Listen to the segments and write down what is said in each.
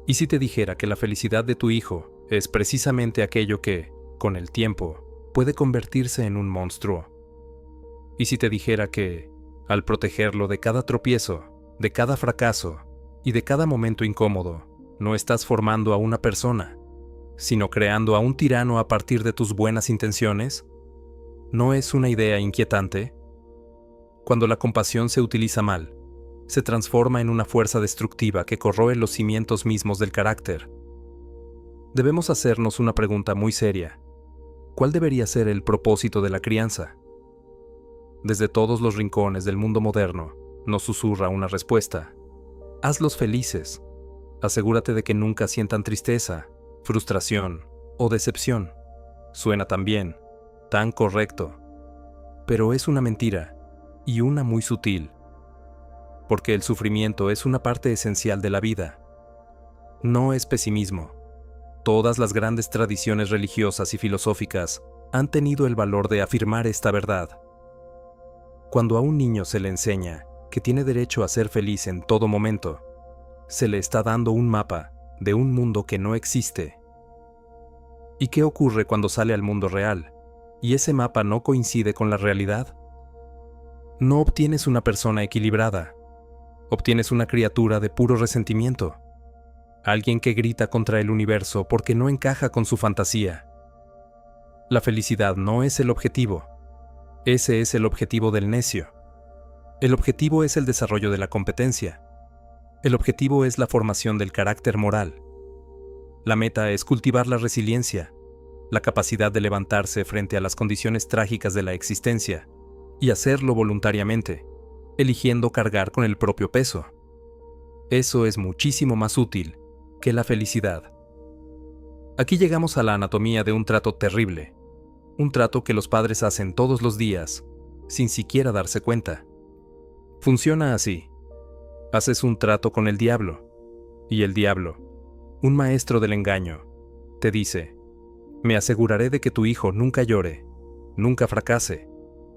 ¿Y si te dijera que la felicidad de tu hijo es precisamente aquello que, con el tiempo, puede convertirse en un monstruo? ¿Y si te dijera que, al protegerlo de cada tropiezo, de cada fracaso y de cada momento incómodo, no estás formando a una persona, sino creando a un tirano a partir de tus buenas intenciones? ¿No es una idea inquietante? Cuando la compasión se utiliza mal, se transforma en una fuerza destructiva que corroe los cimientos mismos del carácter. Debemos hacernos una pregunta muy seria. ¿Cuál debería ser el propósito de la crianza? Desde todos los rincones del mundo moderno, nos susurra una respuesta. Hazlos felices. Asegúrate de que nunca sientan tristeza, frustración o decepción. Suena tan bien, tan correcto. Pero es una mentira, y una muy sutil. Porque el sufrimiento es una parte esencial de la vida. No es pesimismo. Todas las grandes tradiciones religiosas y filosóficas han tenido el valor de afirmar esta verdad. Cuando a un niño se le enseña que tiene derecho a ser feliz en todo momento, se le está dando un mapa de un mundo que no existe. ¿Y qué ocurre cuando sale al mundo real y ese mapa no coincide con la realidad? No obtienes una persona equilibrada. Obtienes una criatura de puro resentimiento. Alguien que grita contra el universo porque no encaja con su fantasía. La felicidad no es el objetivo. Ese es el objetivo del necio. El objetivo es el desarrollo de la competencia. El objetivo es la formación del carácter moral. La meta es cultivar la resiliencia, la capacidad de levantarse frente a las condiciones trágicas de la existencia, y hacerlo voluntariamente, eligiendo cargar con el propio peso. Eso es muchísimo más útil que la felicidad. Aquí llegamos a la anatomía de un trato terrible, un trato que los padres hacen todos los días, sin siquiera darse cuenta. Funciona así. Haces un trato con el diablo, y el diablo, un maestro del engaño, te dice: me aseguraré de que tu hijo nunca llore, nunca fracase,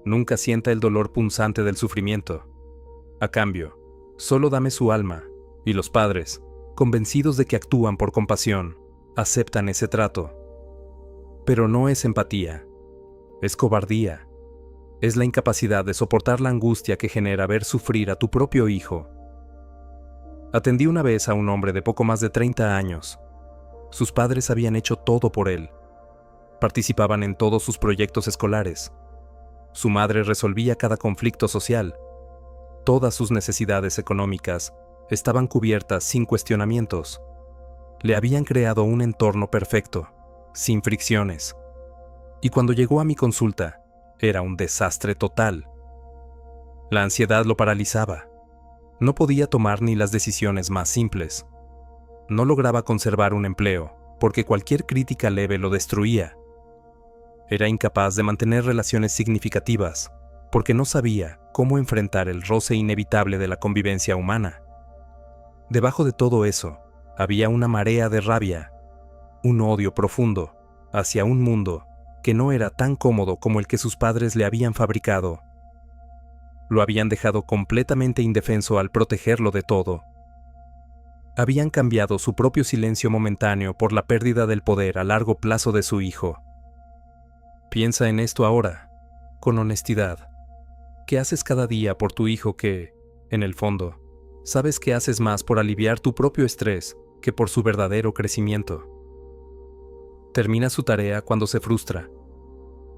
nunca sienta el dolor punzante del sufrimiento. A cambio, solo dame su alma, y los padres, convencidos de que actúan por compasión, aceptan ese trato. Pero no es empatía, es cobardía, es la incapacidad de soportar la angustia que genera ver sufrir a tu propio hijo. Atendí una vez a un hombre de poco más de 30 años. Sus padres habían hecho todo por él. Participaban en todos sus proyectos escolares. Su madre resolvía cada conflicto social. Todas sus necesidades económicas estaban cubiertas sin cuestionamientos. Le habían creado un entorno perfecto, sin fricciones. Y cuando llegó a mi consulta, era un desastre total. La ansiedad lo paralizaba. No podía tomar ni las decisiones más simples. No lograba conservar un empleo, porque cualquier crítica leve lo destruía. Era incapaz de mantener relaciones significativas, porque no sabía cómo enfrentar el roce inevitable de la convivencia humana. Debajo de todo eso, había una marea de rabia, un odio profundo hacia un mundo que no era tan cómodo como el que sus padres le habían fabricado. Lo habían dejado completamente indefenso al protegerlo de todo. Habían cambiado su propio silencio momentáneo por la pérdida del poder a largo plazo de su hijo. Piensa en esto ahora, con honestidad. ¿Qué haces cada día por tu hijo que, en el fondo, sabes que haces más por aliviar tu propio estrés que por su verdadero crecimiento? Termina su tarea cuando se frustra.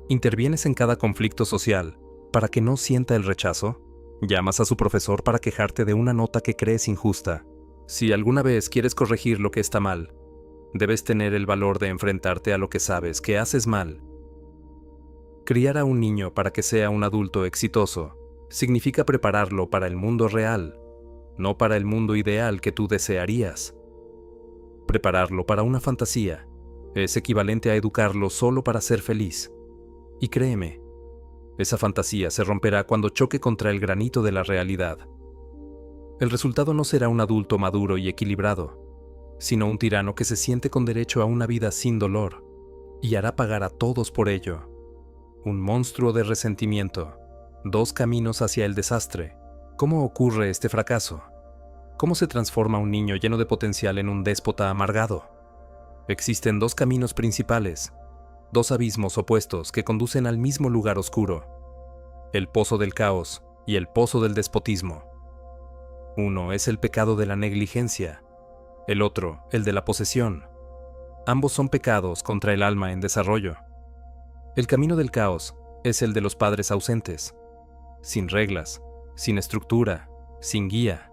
Intervienes en cada conflicto social para que no sienta el rechazo. Llamas a su profesor para quejarte de una nota que crees injusta. Si alguna vez quieres corregir lo que está mal, debes tener el valor de enfrentarte a lo que sabes que haces mal. Criar a un niño para que sea un adulto exitoso significa prepararlo para el mundo real, no para el mundo ideal que tú desearías. Prepararlo para una fantasía es equivalente a educarlo solo para ser feliz. Y créeme, esa fantasía se romperá cuando choque contra el granito de la realidad. El resultado no será un adulto maduro y equilibrado, sino un tirano que se siente con derecho a una vida sin dolor y hará pagar a todos por ello. Un monstruo de resentimiento, dos caminos hacia el desastre. ¿Cómo ocurre este fracaso? ¿Cómo se transforma un niño lleno de potencial en un déspota amargado? Existen dos caminos principales, dos abismos opuestos que conducen al mismo lugar oscuro: el pozo del caos y el pozo del despotismo. Uno es el pecado de la negligencia, el otro el de la posesión. Ambos son pecados contra el alma en desarrollo. El camino del caos es el de los padres ausentes, sin reglas, sin estructura, sin guía.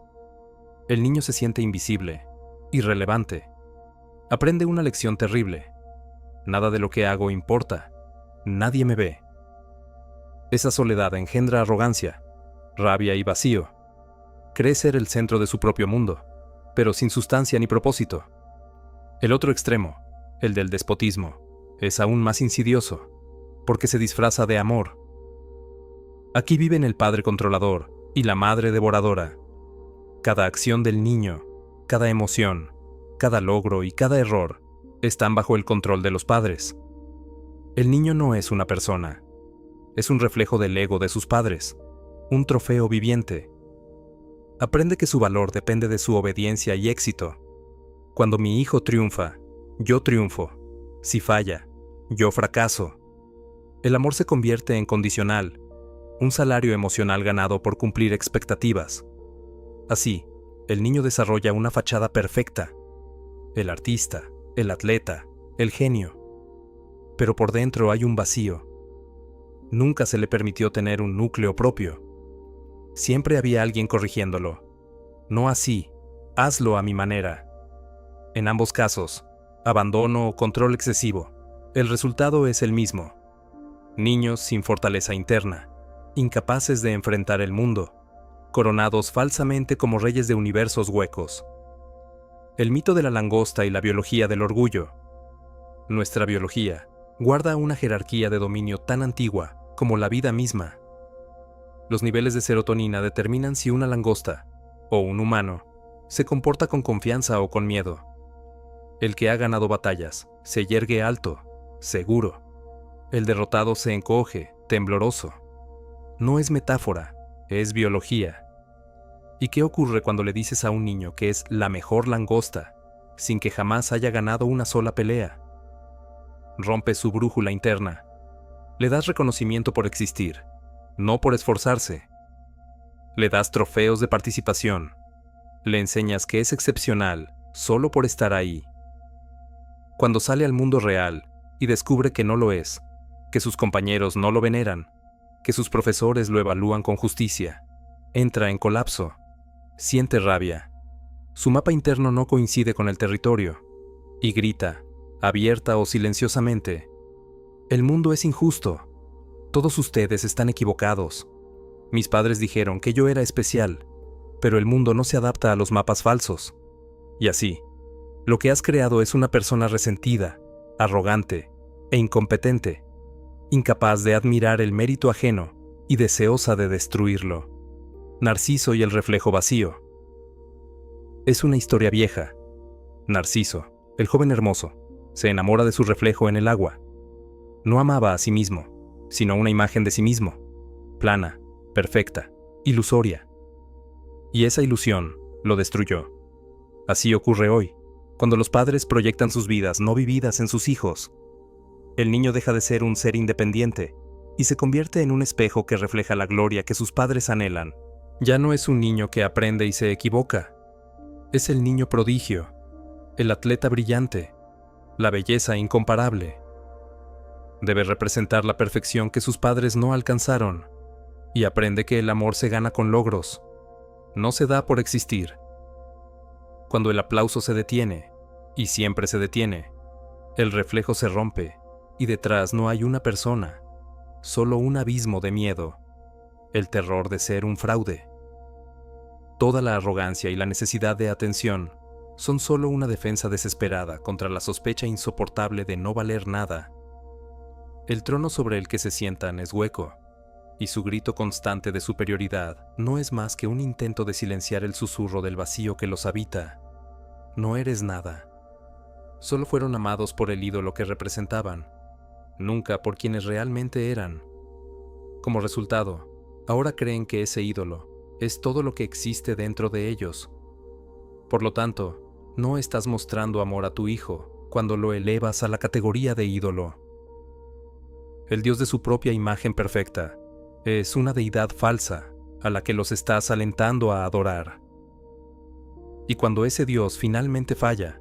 El niño se siente invisible, irrelevante. Aprende una lección terrible. Nada de lo que hago importa. Nadie me ve. Esa soledad engendra arrogancia, rabia y vacío. Cree ser el centro de su propio mundo, pero sin sustancia ni propósito. El otro extremo, el del despotismo, es aún más insidioso, porque se disfraza de amor. Aquí viven el padre controlador y la madre devoradora. Cada acción del niño, cada emoción, cada logro y cada error están bajo el control de los padres. El niño no es una persona, es un reflejo del ego de sus padres, un trofeo viviente. Aprende que su valor depende de su obediencia y éxito. Cuando mi hijo triunfa, yo triunfo. Si falla, yo fracaso. El amor se convierte en condicional, un salario emocional ganado por cumplir expectativas. Así, el niño desarrolla una fachada perfecta: el artista, el atleta, el genio. Pero por dentro hay un vacío. Nunca se le permitió tener un núcleo propio. Siempre había alguien corrigiéndolo. No así, hazlo a mi manera. En ambos casos, abandono o control excesivo, el resultado es el mismo: niños sin fortaleza interna, incapaces de enfrentar el mundo, coronados falsamente como reyes de universos huecos. El mito de la langosta y la biología del orgullo. Nuestra biología guarda una jerarquía de dominio tan antigua como la vida misma. Los niveles de serotonina determinan si una langosta, o un humano, se comporta con confianza o con miedo. El que ha ganado batallas se yergue alto, seguro. El derrotado se encoge, tembloroso. No es metáfora, es biología. ¿Y qué ocurre cuando le dices a un niño que es la mejor langosta, sin que jamás haya ganado una sola pelea? Rompes su brújula interna. Le das reconocimiento por existir, no por esforzarse. Le das trofeos de participación. Le enseñas que es excepcional solo por estar ahí. Cuando sale al mundo real y descubre que no lo es, que sus compañeros no lo veneran, que sus profesores lo evalúan con justicia, entra en colapso, siente rabia. Su mapa interno no coincide con el territorio, y grita, abierta o silenciosamente: el mundo es injusto. Todos ustedes están equivocados. Mis padres dijeron que yo era especial, pero el mundo no se adapta a los mapas falsos. Y así, lo que has creado es una persona resentida, arrogante e incompetente, incapaz de admirar el mérito ajeno y deseosa de destruirlo. Narciso y el reflejo vacío. Es una historia vieja. Narciso, el joven hermoso, se enamora de su reflejo en el agua. No amaba a sí mismo, sino una imagen de sí mismo, plana, perfecta, ilusoria. Y esa ilusión lo destruyó. Así ocurre hoy, cuando los padres proyectan sus vidas no vividas en sus hijos. El niño deja de ser un ser independiente y se convierte en un espejo que refleja la gloria que sus padres anhelan. Ya no es un niño que aprende y se equivoca. Es el niño prodigio, el atleta brillante, la belleza incomparable. Debe representar la perfección que sus padres no alcanzaron, y aprende que el amor se gana con logros, no se da por existir. Cuando el aplauso se detiene, y siempre se detiene, el reflejo se rompe, y detrás no hay una persona, solo un abismo de miedo, el terror de ser un fraude. Toda la arrogancia y la necesidad de atención son solo una defensa desesperada contra la sospecha insoportable de no valer nada. El trono sobre el que se sientan es hueco, y su grito constante de superioridad no es más que un intento de silenciar el susurro del vacío que los habita. No eres nada. Solo fueron amados por el ídolo que representaban, nunca por quienes realmente eran. Como resultado, ahora creen que ese ídolo es todo lo que existe dentro de ellos, Por lo tanto, no estás mostrando amor a tu hijo cuando lo elevas a la categoría de ídolo. El Dios de su propia imagen perfecta es una deidad falsa a la que los estás alentando a adorar. Y cuando ese Dios finalmente falla,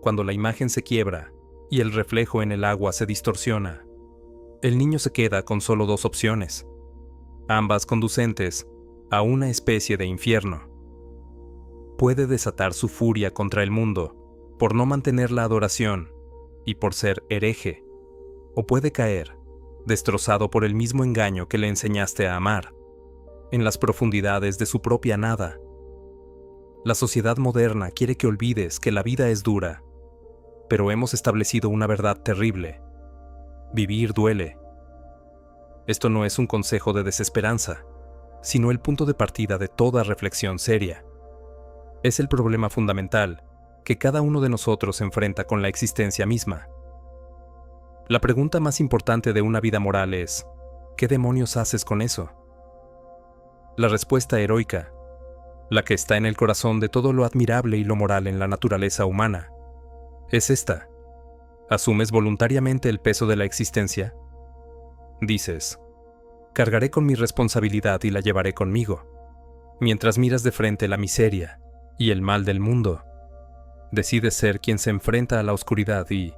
cuando la imagen se quiebra y el reflejo en el agua se distorsiona, el niño se queda con solo dos opciones, ambas conducentes a una especie de infierno. Puede desatar su furia contra el mundo por no mantener la adoración y por ser hereje, o puede caer, destrozado por el mismo engaño que le enseñaste a amar, en las profundidades de su propia nada. La sociedad moderna quiere que olvides que la vida es dura, pero hemos establecido una verdad terrible. Vivir duele. Esto no es un consejo de desesperanza, sino el punto de partida de toda reflexión seria. Es el problema fundamental que cada uno de nosotros enfrenta con la existencia misma. La pregunta más importante de una vida moral es, ¿qué demonios haces con eso? La respuesta heroica, la que está en el corazón de todo lo admirable y lo moral en la naturaleza humana, es esta. ¿Asumes voluntariamente el peso de la existencia? Dices, cargaré con mi responsabilidad y la llevaré conmigo. Mientras miras de frente la miseria y el mal del mundo, decides ser quien se enfrenta a la oscuridad y,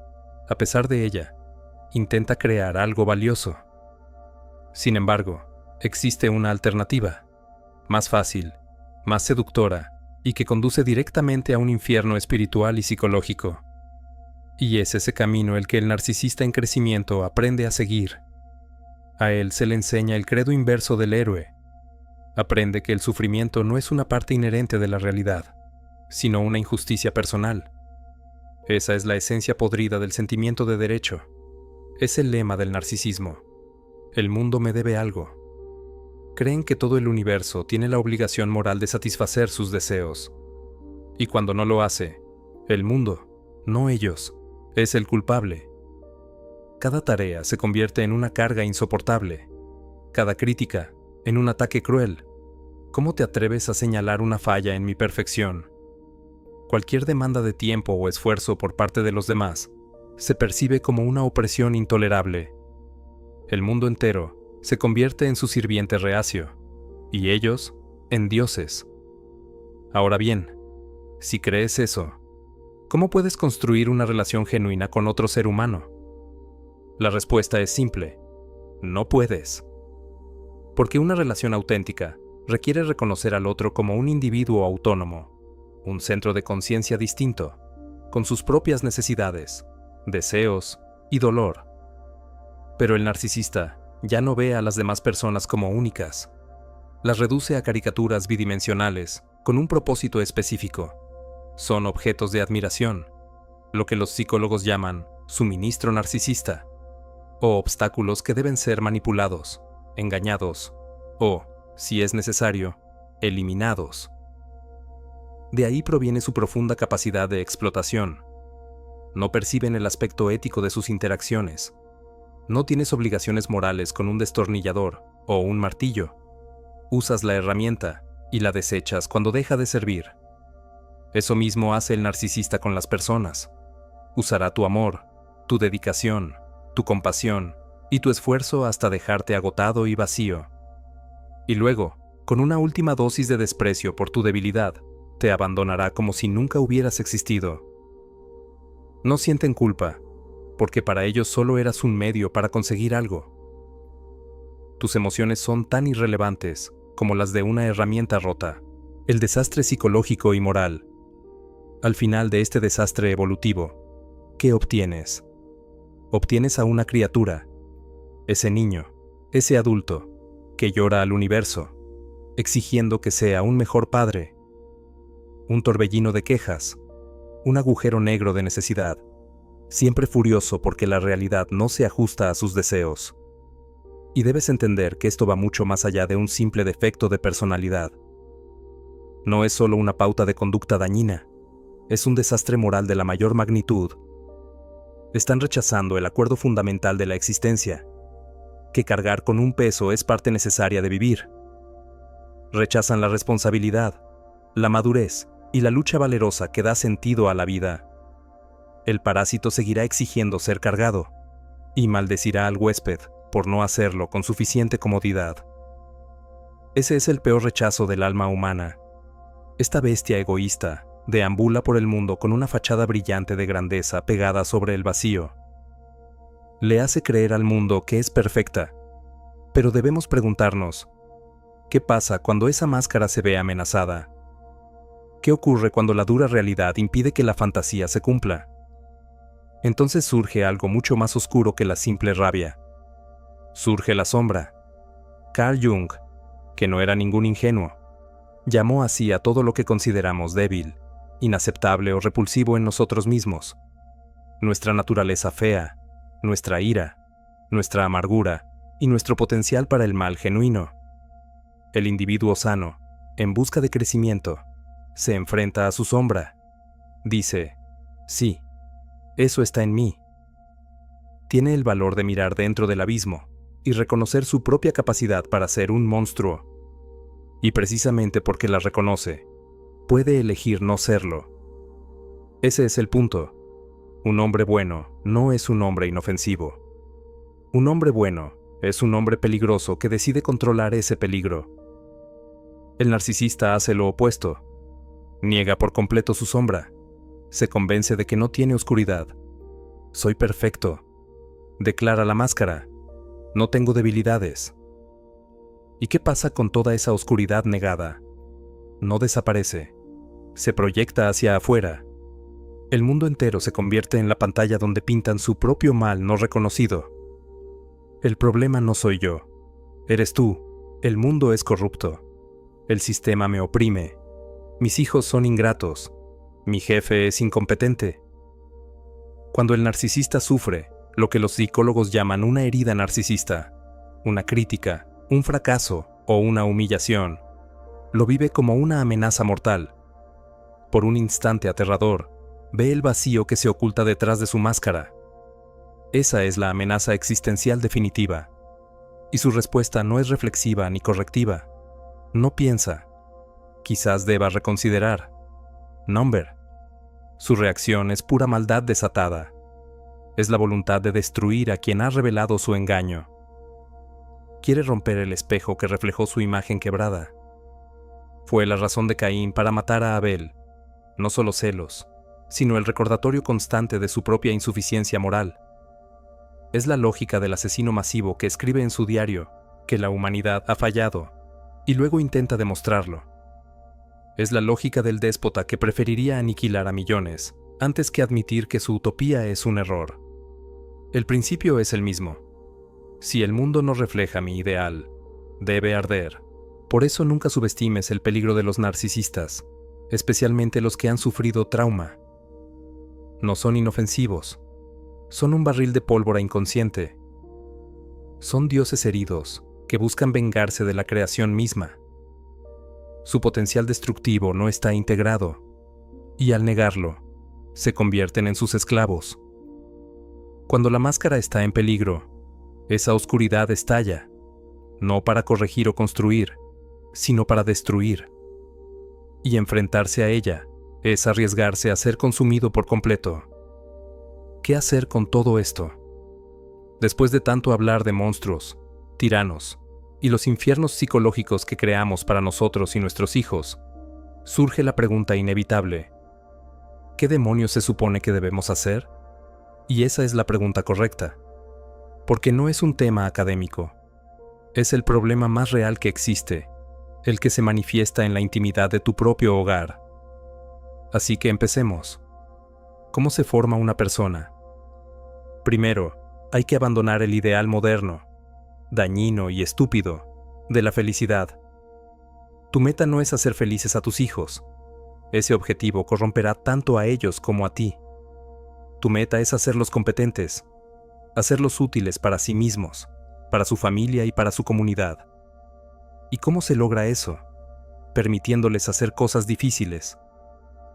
a pesar de ella, intenta crear algo valioso. Sin embargo, existe una alternativa, más fácil, más seductora y que conduce directamente a un infierno espiritual y psicológico. Y es ese camino el que el narcisista en crecimiento aprende a seguir. A él se le enseña el credo inverso del héroe. Aprende que el sufrimiento no es una parte inherente de la realidad, sino una injusticia personal. Esa es la esencia podrida del sentimiento de derecho. Es el lema del narcisismo. El mundo me debe algo. Creen que todo el universo tiene la obligación moral de satisfacer sus deseos. Y cuando no lo hace, el mundo, no ellos, es el culpable. Cada tarea se convierte en una carga insoportable. Cada crítica, en un ataque cruel. ¿Cómo te atreves a señalar una falla en mi perfección? Cualquier demanda de tiempo o esfuerzo por parte de los demás se percibe como una opresión intolerable. El mundo entero se convierte en su sirviente reacio, y ellos en dioses. Ahora bien, si crees eso, ¿cómo puedes construir una relación genuina con otro ser humano? La respuesta es simple: no puedes. Porque una relación auténtica requiere reconocer al otro como un individuo autónomo, un centro de conciencia distinto, con sus propias necesidades, deseos y dolor. Pero el narcisista ya no ve a las demás personas como únicas. Las reduce a caricaturas bidimensionales con un propósito específico. Son objetos de admiración, lo que los psicólogos llaman suministro narcisista, o obstáculos que deben ser manipulados, engañados o, si es necesario, eliminados. De ahí proviene su profunda capacidad de explotación. No perciben el aspecto ético de sus interacciones. No tienes obligaciones morales con un destornillador o un martillo. Usas la herramienta y la desechas cuando deja de servir. Eso mismo hace el narcisista con las personas. Usará tu amor, tu dedicación, tu compasión y tu esfuerzo hasta dejarte agotado y vacío. Y luego, con una última dosis de desprecio por tu debilidad, te abandonará como si nunca hubieras existido. No sienten culpa, porque para ellos solo eras un medio para conseguir algo. Tus emociones son tan irrelevantes como las de una herramienta rota. El desastre psicológico y moral. Al final de este desastre evolutivo, ¿qué obtienes? Obtienes a una criatura, ese niño, ese adulto, que llora al universo, exigiendo que sea un mejor padre. Un torbellino de quejas, un agujero negro de necesidad, siempre furioso porque la realidad no se ajusta a sus deseos. Y debes entender que esto va mucho más allá de un simple defecto de personalidad. No es solo una pauta de conducta dañina, es un desastre moral de la mayor magnitud. Están rechazando el acuerdo fundamental de la existencia, que cargar con un peso es parte necesaria de vivir. Rechazan la responsabilidad, la madurez y la lucha valerosa que da sentido a la vida. El parásito seguirá exigiendo ser cargado y maldecirá al huésped por no hacerlo con suficiente comodidad. Ese es el peor rechazo del alma humana. Esta bestia egoísta deambula por el mundo con una fachada brillante de grandeza pegada sobre el vacío. Le hace creer al mundo que es perfecta, pero debemos preguntarnos, ¿qué pasa cuando esa máscara se ve amenazada? ¿Qué ocurre cuando la dura realidad impide que la fantasía se cumpla? Entonces surge algo mucho más oscuro que la simple rabia. Surge la sombra. Carl Jung, que no era ningún ingenuo, llamó así a todo lo que consideramos débil, inaceptable o repulsivo en nosotros mismos. Nuestra naturaleza fea, nuestra ira, nuestra amargura y nuestro potencial para el mal genuino. El individuo sano, en busca de crecimiento, se enfrenta a su sombra. Dice, sí, eso está en mí. Tiene el valor de mirar dentro del abismo y reconocer su propia capacidad para ser un monstruo. Y precisamente porque la reconoce, puede elegir no serlo. Ese es el punto. Un hombre bueno no es un hombre inofensivo. Un hombre bueno es un hombre peligroso que decide controlar ese peligro. El narcisista hace lo opuesto. Niega por completo su sombra. Se convence de que no tiene oscuridad. Soy perfecto. Declara la máscara. No tengo debilidades. ¿Y qué pasa con toda esa oscuridad negada? No desaparece. Se proyecta hacia afuera. El mundo entero se convierte en la pantalla donde pintan su propio mal no reconocido. El problema no soy yo. Eres tú. El mundo es corrupto. El sistema me oprime. Mis hijos son ingratos. Mi jefe es incompetente. Cuando el narcisista sufre, lo que los psicólogos llaman una herida narcisista, una crítica, un fracaso o una humillación, lo vive como una amenaza mortal. Por un instante aterrador, ve el vacío que se oculta detrás de su máscara. Esa es la amenaza existencial definitiva. Y su respuesta no es reflexiva ni correctiva. No piensa. Quizás deba reconsiderar. Number. Su reacción es pura maldad desatada. Es la voluntad de destruir a quien ha revelado su engaño. Quiere romper el espejo que reflejó su imagen quebrada. Fue la razón de Caín para matar a Abel. No solo celos, sino el recordatorio constante de su propia insuficiencia moral. Es la lógica del asesino masivo que escribe en su diario que la humanidad ha fallado y luego intenta demostrarlo. Es la lógica del déspota que preferiría aniquilar a millones antes que admitir que su utopía es un error. El principio es el mismo. Si el mundo no refleja mi ideal, debe arder. Por eso nunca subestimes el peligro de los narcisistas, especialmente los que han sufrido trauma. No son inofensivos. Son un barril de pólvora inconsciente. Son dioses heridos que buscan vengarse de la creación misma. Su potencial destructivo no está integrado, y al negarlo, se convierten en sus esclavos. Cuando la máscara está en peligro, esa oscuridad estalla, no para corregir o construir, sino para destruir. Y enfrentarse a ella es arriesgarse a ser consumido por completo. ¿Qué hacer con todo esto? Después de tanto hablar de monstruos, tiranos y los infiernos psicológicos que creamos para nosotros y nuestros hijos, surge la pregunta inevitable: ¿qué demonios se supone que debemos hacer? Y esa es la pregunta correcta, porque no es un tema académico. Es el problema más real que existe, el que se manifiesta en la intimidad de tu propio hogar. Así que empecemos. ¿Cómo se forma una persona? Primero, hay que abandonar el ideal moderno, dañino y estúpido, de la felicidad. Tu meta no es hacer felices a tus hijos. Ese objetivo corromperá tanto a ellos como a ti. Tu meta es hacerlos competentes, hacerlos útiles para sí mismos, para su familia y para su comunidad. ¿Y cómo se logra eso? Permitiéndoles hacer cosas difíciles,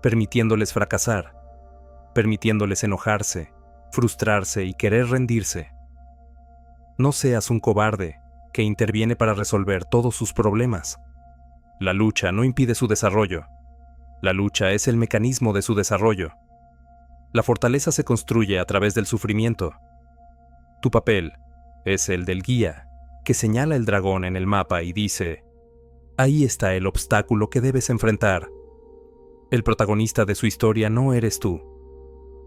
permitiéndoles fracasar, permitiéndoles enojarse, frustrarse y querer rendirse. No seas un cobarde que interviene para resolver todos sus problemas. La lucha no impide su desarrollo. La lucha es el mecanismo de su desarrollo. La fortaleza se construye a través del sufrimiento. Tu papel es el del guía, que señala el dragón en el mapa y dice: ahí está el obstáculo que debes enfrentar. El protagonista de su historia no eres tú.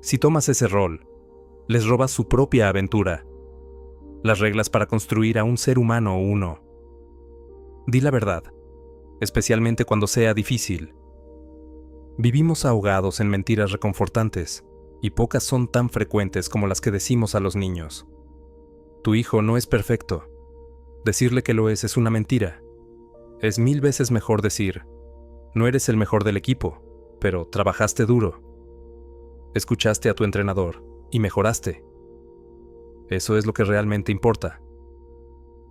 Si tomas ese rol, les robas su propia aventura. Las reglas para construir a un ser humano uno. Di la verdad, especialmente cuando sea difícil. Vivimos ahogados en mentiras reconfortantes, y pocas son tan frecuentes como las que decimos a los niños. Tu hijo no es perfecto. Decirle que lo es una mentira. Es 1000 veces mejor decir: no eres el mejor del equipo, pero trabajaste duro. Escuchaste a tu entrenador y mejoraste. Eso es lo que realmente importa.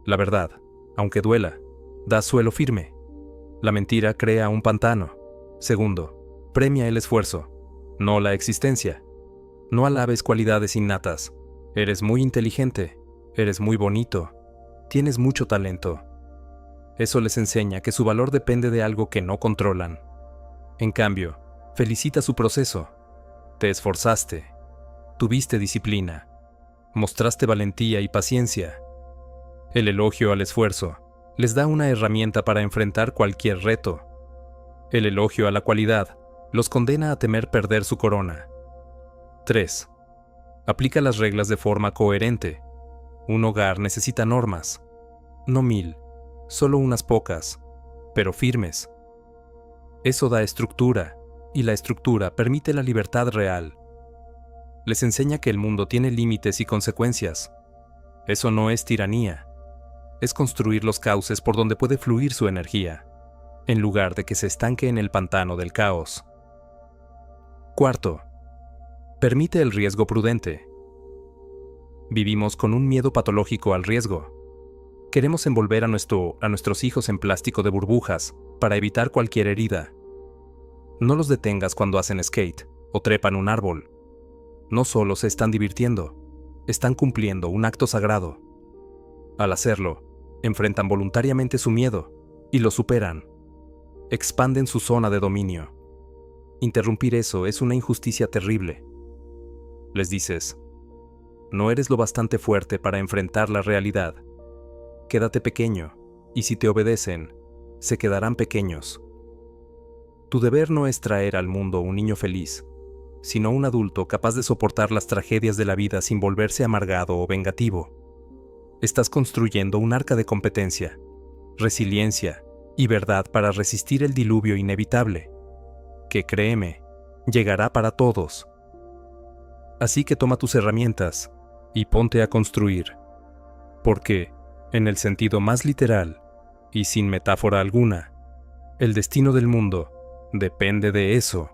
La verdad, aunque duela, da suelo firme. La mentira crea un pantano. Segundo, premia el esfuerzo, no la existencia. No alabes cualidades innatas. Eres muy inteligente, eres muy bonito, tienes mucho talento. Eso les enseña que su valor depende de algo que no controlan. En cambio, felicita su proceso. Te esforzaste, tuviste disciplina, mostraste valentía y paciencia. El elogio al esfuerzo les da una herramienta para enfrentar cualquier reto. El elogio a la cualidad los condena a temer perder su corona. 3. Aplica las reglas de forma coherente. Un hogar necesita normas, no 1000, solo unas pocas, pero firmes. Eso da estructura, y la estructura permite la libertad real. Les enseña que el mundo tiene límites y consecuencias. Eso no es tiranía. Es construir los cauces por donde puede fluir su energía, en lugar de que se estanque en el pantano del caos. 4. Permite el riesgo prudente. Vivimos con un miedo patológico al riesgo. Queremos envolver a nuestros hijos en plástico de burbujas para evitar cualquier herida. No los detengas cuando hacen skate o trepan un árbol. No solo se están divirtiendo, están cumpliendo un acto sagrado. Al hacerlo, enfrentan voluntariamente su miedo y lo superan. Expanden su zona de dominio. Interrumpir eso es una injusticia terrible. Les dices: no eres lo bastante fuerte para enfrentar la realidad. Quédate pequeño, y si te obedecen, se quedarán pequeños. Tu deber no es traer al mundo un niño feliz, sino un adulto capaz de soportar las tragedias de la vida sin volverse amargado o vengativo. Estás construyendo un arca de competencia, resiliencia y verdad para resistir el diluvio inevitable, que, créeme, llegará para todos. Así que toma tus herramientas y ponte a construir, porque, en el sentido más literal, y sin metáfora alguna, el destino del mundo depende de eso.